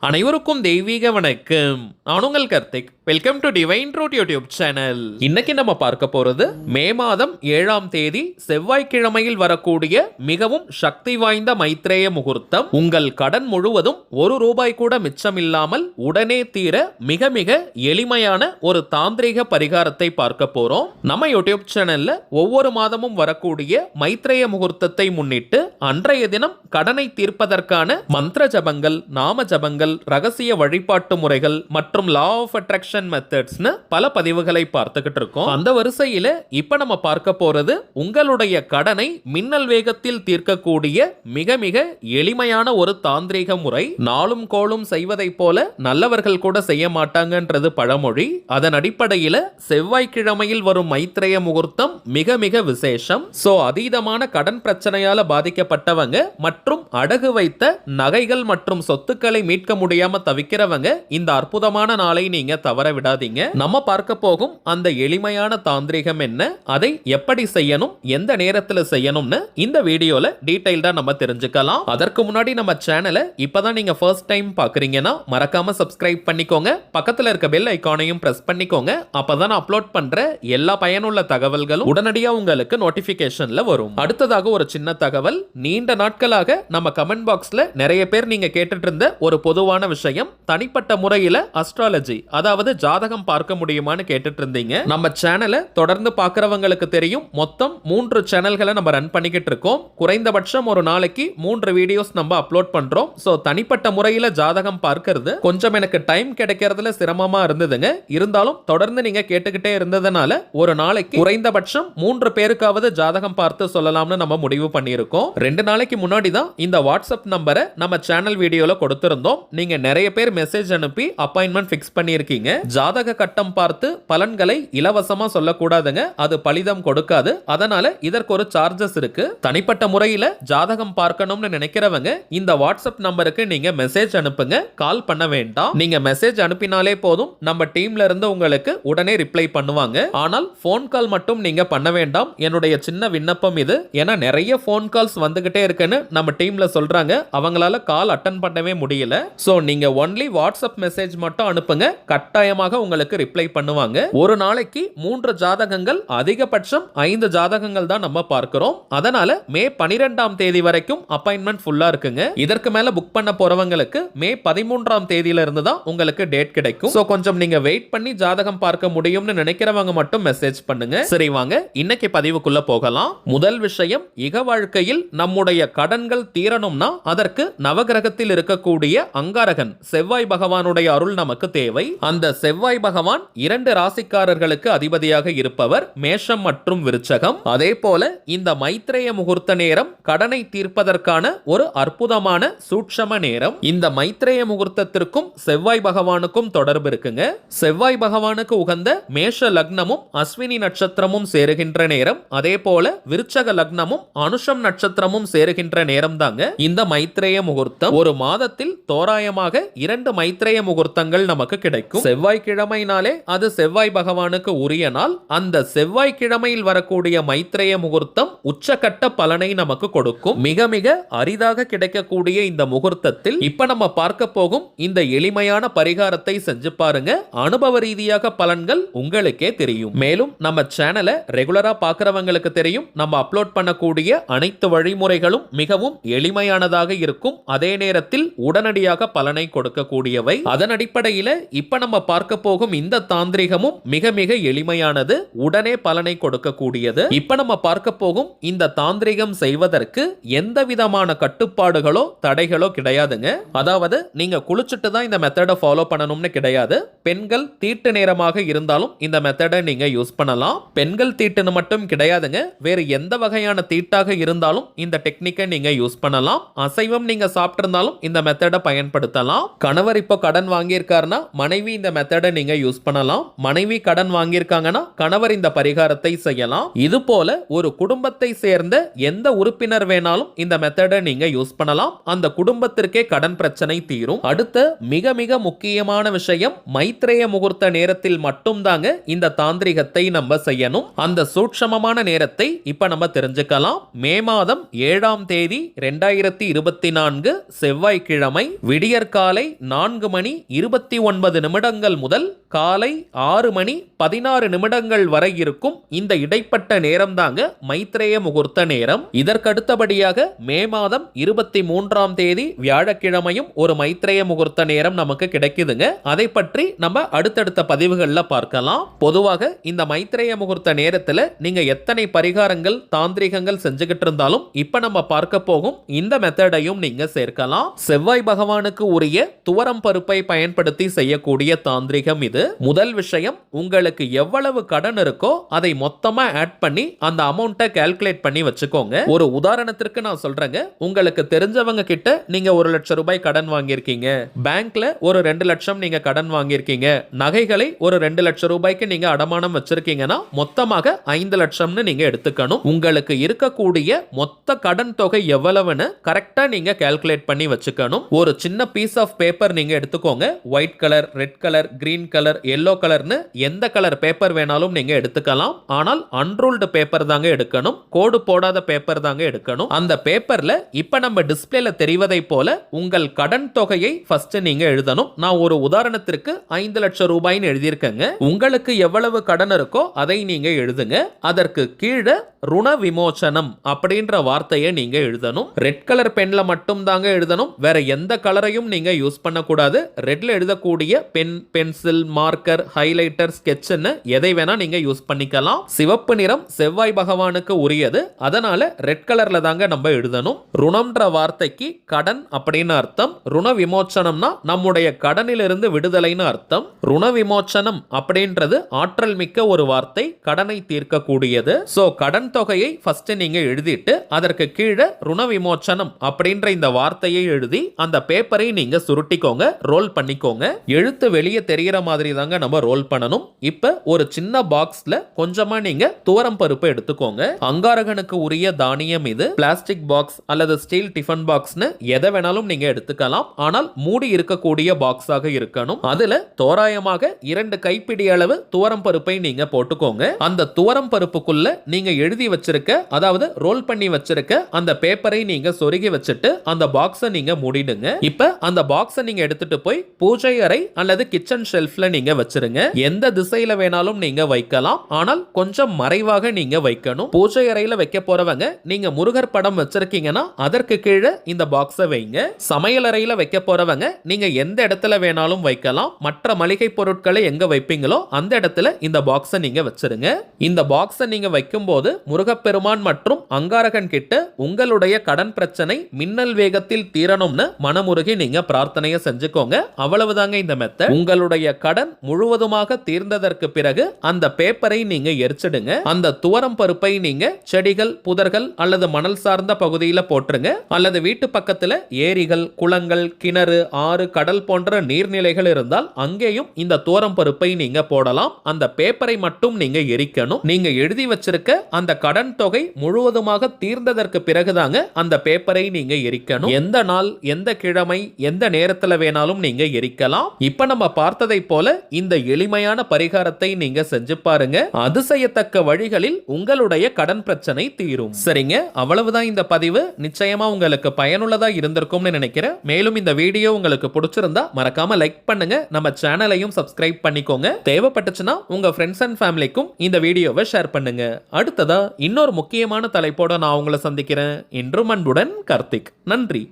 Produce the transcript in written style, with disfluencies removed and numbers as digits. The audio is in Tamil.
அனைவருக்கும் தெய்வீக வணக்கம். நான் உங்கள் Karthik. Welcome to divine truth YouTube channel. இன்னைக்கு நம்ம பார்க்க போறது மே மாதம் 7ஆம் தேதி செவ்வாய்க்கிழமையில் வரக்கூடிய மிகவும் சக்தி வாய்ந்த மைத்ரேய முகூர்த்தம். உங்கள் கடன் முழுவதும் ₹1 கூட மிச்சம் இல்லாமல் உடனே தீர மிக மிக எளிமையான ஒரு தாந்திரிக பரிகாரத்தை பார்க்க போறோம். நம்ம யூடியூப் சேனல்ல ஒவ்வொரு மாதமும் வரக்கூடிய மைத்ரேய முகூர்த்தத்தை முன்னிட்டு அன்றைய தினம் கடனை தீர்ப்பதற்கான மந்திர ஜபங்கள், நாம ஜபங்கள், ரகசிய வழிபாட்டு முறைகள் மற்றும் லா ஆஃப் அட்ராக்ஷன் மெத்தட்ஸ்னு பல பதிவுகளை பார்த்துக்கிட்டு இருக்கோம். அந்த வரிசையில இப்ப நம்ம பார்க்க போறது உங்களுடைய கடனை மின்னல் வேகத்தில் தீர்க்கக்கூடிய மிக மிக எளிமையான ஒரு தாந்திரிக முறை. நாளும் கோளும் செய்வதை போல நல்லவர்கள் கூட செய்ய மாட்டாங்கன்றது பழமொழி. அதன் அடிப்படையில செவ்வாய்க்கிழமையில் வரும் மைத்ரேய முகூர்த்தம் மிக மிக விசேஷம். சோ அதீதமான கடன் பிரச்சனையால பாதிக்கப்பட்டவங்க மற்றும் அடகு வைத்த நகைகள் மற்றும் சொத்துக்களை மீட்க முடியாம தவிக்கிறவங்க இந்த அற்புதமான நாளை நீங்க தவற விடாதீங்க. நம்ம பார்க்க போகும் அந்த எளிமையான தாந்திரிகம் என்ன, அதை எப்படி செய்யணும், எந்த நேரத்தில் செய்யணும்னு இந்த வீடியோல டீடைல்டா நம்ம தெரிஞ்சுக்கலாம். அதற்கு முன்னாடி நம்ம சேனலை இப்பதான் நீங்க ஃபர்ஸ்ட் டைம் பாக்குறீங்கன்னா மறக்காம சப்ஸ்கிரைப் பண்ணிக்கோங்க. பக்கத்துல இருக்க பெல் ஐகானையும் பிரஸ் பண்ணிக்கோங்க. அப்பதான் அப்லோட் பண்ற எல்லா பயனுள்ள தகவல்களும் உடனடியா உங்களுக்கு நோட்டிபிகேஷன்ல வரும். அடுத்ததாக ஒரு சின்ன தகவல். நீண்ட நாட்களாக நம்ம கமெண்ட் பாக்ஸ்ல நிறைய பேர் நீங்க கேட்டுட்டு இருந்த ஒரு பொதுவான விஷயம், தனிப்பட்ட முறையில அஸ்ட்ராலஜி அதாவது ஜாதகம் பார்க்க முடியுமான்னு கேட்டுட்டு இருந்தீங்க. நம்ம சேனலை தொடர்ந்து பார்க்கறவங்களுக்கு தெரியும், மொத்தம் 3 சேனல்களை நம்ம ரன் பண்ணிக்கிட்டு இருக்கோம். குறைந்தபட்சம் ஒரு நாளைக்கு 3 வீடியோஸ் நம்ம அப்லோட் பண்றோம். சோ தனிப்பட்ட முறையில ஜாதகம் பார்க்கிறது கொஞ்சம் எனக்கு டைம் கிடைக்கிறதுல சிரமமா இருந்ததுங்க. இருந்தாலும் தொடர்ந்து நீங்க கேட்டுக்கிட்டே இருந்ததுனால ஒரு நாளைக்கு குறைந்தபட்சம் 3 பேருக்காவது ஜாதகம் பார்த்து சொல்லலாம்னு நம்ம முடிவு பண்ணியிருக்கோம். 2 நாளைக்கு முன்னாடி தான் இந்த வாட்ஸ்அப் நம்பரை நம்ம சேனல் வீடியோல கொடுத்திருந்தோம். நீங்க நிறைய பேர் மெசேஜ் அனுப்பி அப்பாயின்மெண்ட் ஃபிக்ஸ் பண்ணியிருக்கீங்க. ஜாதக கட்டம் பார்த்து பலன்களை இலவசமா சொல்லக்கூடாதுங்க, அது பலிதம் கொடுக்காது. அதனால இதற்கு ஒரு சார்ஜஸ் இருக்கு. தனிப்பட்ட முறையில ஜாதகம் பார்க்கணும்னு நினைக்கிறவங்க இந்த வாட்ஸ்அப் நம்பருக்கு நீங்க மெசேஜ் அனுப்புங்க, கால் பண்ண வேண்டாம். நீங்க மெசேஜ் அனுப்பினாலே போதும், நம்ம டீம்ல இருந்து உங்களுக்கு உடனே ரிப்ளை பண்ணுவாங்க. ஆனால் போன் கால் மட்டும் நீங்க பண்ண வேண்டாம். என்னுடைய சின்ன விண்ணப்பம் இது. ஏன்னா நிறைய போன் கால்ஸ் வந்துகிட்டே இருக்குன்னு நம்ம டீம்ல சொல்றாங்க, அவங்களால கால் அட்டன் பண்ணவே முடியல. சோ நீங்க ஒன்லி வாட்ஸ்அப் மெசேஜ் மட்டும் அனுப்புங்க, கட்டாயமாக உங்களுக்கு ரிப்ளை பண்ணுவாங்க. ஒரு நாளைக்கு 3 ஜாதகங்கள், அதிகபட்சம் 5 ஜாதகங்கள் தான் நம்ம பார்க்கிறோம். அதனால மே 12ஆம் தேதி வரைக்கும் அப்பாயின்மெண்ட் ஃபுல்லா இருக்குங்க. இதற்கு மேல புக் பண்ண போறவங்களுக்கு மே 13ஆம் தேதியில இருந்து தான் உங்களுக்கு டேட் கிடைக்கும். சோ கொஞ்சம் நீங்க வெயிட் பண்ணி ஜாதகம் பார்க்க முடியும்னு நினைக்கிறவங்க மட்டும் மெசேஜ் பண்ணுங்க. சரி வாங்க இன்னைக்கு பதிவுக்குள்ள போகலாம். முதல் விஷயம், இக வாழ்க்கையில் நம்முடைய கடன்கள் தீரணும்னா அதற்கு நவகிரகத்தில் இருக்கக்கூடிய அங்காரகன் செவ்வாய் பகவானுடைய அருள் நமக்கு தேவை. அந்த செவ்வாய் பகவான் 2 ராசிக்காரர்களுக்கு அதிபதியாக இருப்பவர், மேஷம் மற்றும் விருச்சகம். அதே போல இந்த மைத்ரேய முகூர்த்த நேரம் கடனை தீர்ப்பதற்கான ஒரு அற்புதமான சூட்சம நேரம். இந்த மைத்ரேய முகூர்த்தத்திற்கும் செவ்வாய் பகவானுக்கும் தொடர்பு இருக்குங்க. செவ்வாய் பகவானுக்கு உகந்த மேஷ லக்னமும் அஸ்வினி நட்சத்திரமும் சேருகின்ற நேரம், அதே போல விருச்சக லக்னமும் அனுஷம் நட்சத்திரமும் சேருகின்ற நேரம் தாங்க இந்த மைத்ரேய முகூர்த்தம். ஒரு மாதத்தில் தோராயமாக 2 மைத்ரேய முகூர்த்தங்கள் நமக்கு கிடைக்கும். செவ்வாய்க்கிழமைனாலே அது செவ்வாய் பகவானுக்கு உரிய நாள். அந்த செவ்வாய்க்கிழமையில் வரக்கூடிய மைத்ரேய முகூர்த்தம் உச்சகட்ட பலனை நமக்கு கொடுக்கும். மிக மிக அரிதாக கிடைக்கக்கூடிய இந்த முகூர்த்தத்தில் இப்ப நம்ம பார்க்க போகும் இந்த எளிமையான பரிகாரத்தை செஞ்சு பாருங்க. அனுபவ ரீதியாக பலன்கள் உங்களுக்கே தெரியும். மேலும் நம்ம சேனலை ரெகுலரா பார்க்கிறவங்களுக்கு தெரியும், நம்ம அப்லோட் பண்ணக்கூடிய அனைத்து வழிமுறைகளும் மிகவும் எளிமையானதாக இருக்கும். அதே நேரத்தில் உடனடியாக பலனை கொடுக்கக்கூடியவை. அதன் அடிப்படையில் இப்ப நம்ம பார்க்க போகும் இந்த தாந்திரிகமும் மிக மிக எளிமையானது, உடனே பலனை கொடுக்கக்கூடியது. இப்ப நம்ம பார்க்க போகும் இந்த தாந்திரிகம் செய்வதற்கு எந்த விதமான கட்டுப்பாடுகளோ தடைகளோ கிடையாதுங்க. அதாவது நீங்க குளிச்சுட்டு தான் இந்த மெத்தடை ஃபாலோ பண்ணணும்னு கிடையாது. பெண்கள் தீட்டு நேரமாக இருந்தாலும் இந்த மெத்தடை நீங்க யூஸ் பண்ணலாம். பெண்கள் தீட்டுன்னு மட்டும் கிடையாதுங்க, வேறு எந்த வகையான தீட்டாக இருந்தாலும் இந்த டெக்னிக்கை நீங்க யூஸ் பண்ணலாம். அசைவம் நீங்க சாப்பிட்டு இருந்தாலும் இந்த மெத்தடை பயன்படுத்தலாம். கணவர் இப்போ கடன் வாங்கியிருக்காருன்னா மனைவி இந்த மெத்தடை நீங்க யூஸ் பண்ணலாம். மனைவி கடன் வாங்கியிருக்காங்கன்னா கணவர் இந்த பரிகாரத்தை செய்யலாம். இது போல ஒரு குடும்பத்தை சேர்ந்த எந்த உறுப்பினர் வேணாலும் இந்த மெத்தடை நீங்க யூஸ் பண்ணலாம். அந்த குடும்பத்திற்கே கடன் பிரச்சனை தீரும். அடுத்த மிக மிக முக்கியமான விஷயம், மைத்ரேய முகூர்த்த நேரத்தில் மட்டும் தாங்க இந்த தாந்திரிகத்தை நம்ம செய்யணும். அந்த சூட்சமமான நேரத்தை இப்ப நம்ம தெரிஞ்சுக்கலாம். மே மாதம் 7ஆம் தேதி 2024 செவ்வாய்க்கிழமை விடியற்காலை 4:29 முதல் காலை 6:16 வரை இருக்கும் இந்த இடைப்பட்ட நேரம் தாங்க மைத்ரேய முகூர்த்த நேரம். இதற்கடுத்தபடியாக மே மாதம் 23ஆம் தேதி வியாழக்கிழமையும் ஒரு மைத்ரேய முகூர்த்த நேரம் நமக்கு கிடைக்குதுங்க. அதை பற்றி நம்ம அடுத்தடுத்த பதிவுகளில் பார்க்கலாம். பொதுவாக இந்த மைத்ரேய முகூர்த்த நேரத்தில் நீங்க எத்தனை பரிகாரங்கள் தாந்திரிகங்கள் செஞ்சுக்கிட்டு இருந்தாலும் இப்ப நம்ம பார்க்க போகும் இந்த மெத்தடையும் நீங்க சேர்க்கலாம். செவ்வாய் பகவானுக்கு உரிய துவரம் பருப்பை பயன்படுத்தி செய்யக்கூடிய தாந்திரிகம் இது. முதல் விஷயம், உங்களுக்கு எவ்வளவு கடன் இருக்கோ அதை மொத்தமா ஆட் பண்ணி அந்த அமௌண்ட்டை கால்குலேட் பண்ணி வச்சுக்கோங்க. ஒரு உதாரணத்திற்கு நான் சொல்றேங்க, உங்களுக்கு தெரிஞ்சவங்க கிட்ட நீங்க 1 லட்சம் ரூபாய் கடன் வாங்கியிருக்கீங்க, பேங்க்ல ஒரு 2 லட்சம் நீங்க கடன் வாங்கியிருக்கீங்க, நகைகளை ஒரு 2 லட்சம் ரூபாய்க்கு நீங்க அடமானம் வச்சிருக்கீங்கன்னா மொத்தமாக 5 லட்சம்னு நீங்க எடுத்துக்கணும். உங்களுக்கு இருக்கக்கூடிய மொத்த கடன் தொகை எவ்வளவுன்னு கரெக்டா நீங்க கால்குலேட் பண்ணி வச்சுக்கணும். ஒரு சின்ன பீஸ் ஆஃப் பேப்பர் நீங்க எடுத்துக்கோங்க. White colour, red colour, green colour, yellow கலர்னு எந்த கலர் பேப்பர் வேணாலும் நீங்க எடுத்துக்கலாம். ஆனால் அன்ரூல்டு பேப்பர் தாங்க எடுக்கணும். கோடு போடாத பேப்பர் தாங்க எடுக்கணும். அந்த பேப்பர்ல இப்ப நம்ம டிஸ்பிளேல தெரிவதை போல உங்கள் கடன் தொகையை ஃபர்ஸ்ட் நீங்க எழுதணும். நான் ஒரு உதாரணத்திற்கு 5 லட்சம் ரூபாய்னு எழுதியிருக்கேங்க. உங்களுக்கு எவ்வளவு கடன் இருக்கோ அதை நீங்க எழுதுங்க. அதற்கு கீழே ருண விமோசனம் அப்படின்ற வார்த்தையை நீங்க எழுதணும். ரெட் கலர் பென்ல மட்டும் தாங்க எழுதணும். வேற எந்த கலரையும் நீங்க யூஸ் பண்ணக்கூடாது. ரெட்ல எழுதக்கூடிய பென், பென்சில், மார்க்கர், ஹைலைட்டர், ஸ்கெட்ச்னு எதை வேணா நீங்க யூஸ் பண்ணிக்கலாம். சிவப்பு நிறம் செவ்வாய் பகவானுக்கு உரியது. அதனால ரெட் கலர்ல தாங்க நம்ம எழுதணும். ருணம்ன்ற வார்த்தைக்கு கடன் அப்படின்னு அர்த்தம். ருண விமோசனம்னா நம்முடைய கடனிலிருந்து விடுதலைன்னு அர்த்தம். ருண விமோசனம் அப்படின்றது ஆற்றல் மிக்க ஒரு வார்த்தை, கடனை தீர்க்கக்கூடியது. சோ கடன் தொகையை ஃபர்ஸ்ட் நீங்க எழுதிட்டு அதற்கு கீழே ருண விமோசனம் அப்படின்ற இந்த வார்த்தையை எழுதி அந்த பேப்பரை நீங்க சுருட்டிக்கோங்க, ரோல் பண்ணிக்கோங்க. எழுத்து வெளியே தெரியற மாதிரி தாங்க நம்ம ரோல் பண்ணணும். இப்ப ஒரு சின்ன பாக்ஸ்ல கொஞ்சமா நீங்க துவரம் பருப்பு எடுத்துக்கோங்க. அங்காரகனுக்கு உரிய தானியம் இது. பிளாஸ்டிக் பாக்ஸ் அல்லது ஸ்டீல் டிஃபன் பாக்ஸ்னு எதை வேணாலும் நீங்க எடுத்துக்கலாம். ஆனால் மூடி இருக்கக்கூடிய பாக்ஸாக இருக்கணும். அதுல தோராயமாக 2 கைப்பிடி அளவு துவரம் பருப்பை நீங்க போட்டுக்கோங்க. அந்த துவரம் பருப்புக்குள்ள நீங்க எழுதி வச்சிருக்க, அதாவது ரோல் பண்ணி வச்சிருக்க அந்த பேப்பரை நீங்க சொருகி வச்சுட்டு அந்த பாக்ஸை நீங்க மூடிடுங்க. இப்ப அந்த பாக்ஸை நீங்க எடுத்துட்டு போய் பூஜை அறை அல்லது கிச்சன் ஷெல்ஃப்ல நீங்க வச்சிருங்க. எந்த திசையில வேணாலும் நீங்க வைக்கலாம். ஆனால் கொஞ்சம் மறைவாக நீங்க வைக்கணும். பூஜை அறையில வைக்க போறவங்க நீங்க முருகர் படம் வச்சிருக்கீங்கன்னா அதற்கு கீழே இந்த பாக்ஸை வைங்க. சமையல் அறையில வைக்க போறவங்க நீங்க எந்த இடத்துல வேணாலும் வைக்கலாம். மற்ற மளிகை பொருட்களை எங்க வைப்பீங்களோ அந்த இடத்துல இந்த பாக்ஸை நீங்க வச்சிருங்க. இந்த பாக்ஸை நீங்க வைக்கும் போது முருகப்பெருமான் மற்றும் அங்காரகன் கிட்ட உங்களுடைய கடன் பிரச்சனை மின்னல் வேகத்தில் தீரணும்னு மனமுருகி நீங்க பிரார்த்தனையை செஞ்சுக்கோங்க. அவ்வளவுதாங்க இந்த மெத்தட். உங்களுடைய கடன் முழுவதுமாக தீர்ந்ததற்கு பிறகு அந்த பேப்பரை நீங்க எரிச்சிடுங்க. அந்த துவரம் பருப்பை நீங்க செடிகள், புதர்கள் அல்லது மணல் சார்ந்த பகுதியில் போட்டுருங்க. அல்லது வீட்டு பக்கத்துல ஏரிகள், குளங்கள், கிணறு, ஆறு, கடல் போன்ற நீர்நிலைகள் இருந்தால் அங்கேயும் இந்த துவரம் பருப்பை நீங்க போடலாம். அந்த பேப்பரை மட்டும் நீங்க எரிக்கணும். நீங்க எழுதி வச்சிருக்க அந்த கடன் தொகை முழுவதுமாக தீர்ந்ததற்கு பிறகுதாங்க அந்த பேப்பரை நீங்க எரிக்கணும். எந்த நாள், எந்த கிழமை, எந்த நேரத்துல வேணாலும் நீங்க எரிக்கலாம். இப்ப நம்ம பார்த்ததை போல இந்த எளிமையான பரிகாரத்தை நீங்க செஞ்சு பாருங்க. அதிசயத்தக்க வழிகளில் உங்களுடைய கடன் பிரச்சனை தீரும். சரிங்க, அவ்வளவுதான் இந்த பதிவு. நிச்சயமா உங்களுக்கு பயனுள்ளதா இருந்திருக்கும்னு நினைக்கிறேன். மேலும் இந்த வீடியோ உங்களுக்கு பிடிச்சிருந்தா மறக்காம லைக் பண்ணுங்க. நம்ம சேனலையும் சப்ஸ்கிரைப் பண்ணிக்கோங்க. தேவைப்பட்டுச்சுன்னா உங்க ஃப்ரெண்ட்ஸ் அண்ட் ஃபேமிலிக்கும் இந்த வீடியோவை ஷேர் பண்ணுங்க. அடுத்ததா இன்னொரு முக்கியமான தலைப்போட நான் உங்களை சந்திக்கிறேன். இன்றும் அன்புடன் கார்த்திக். நன்றி.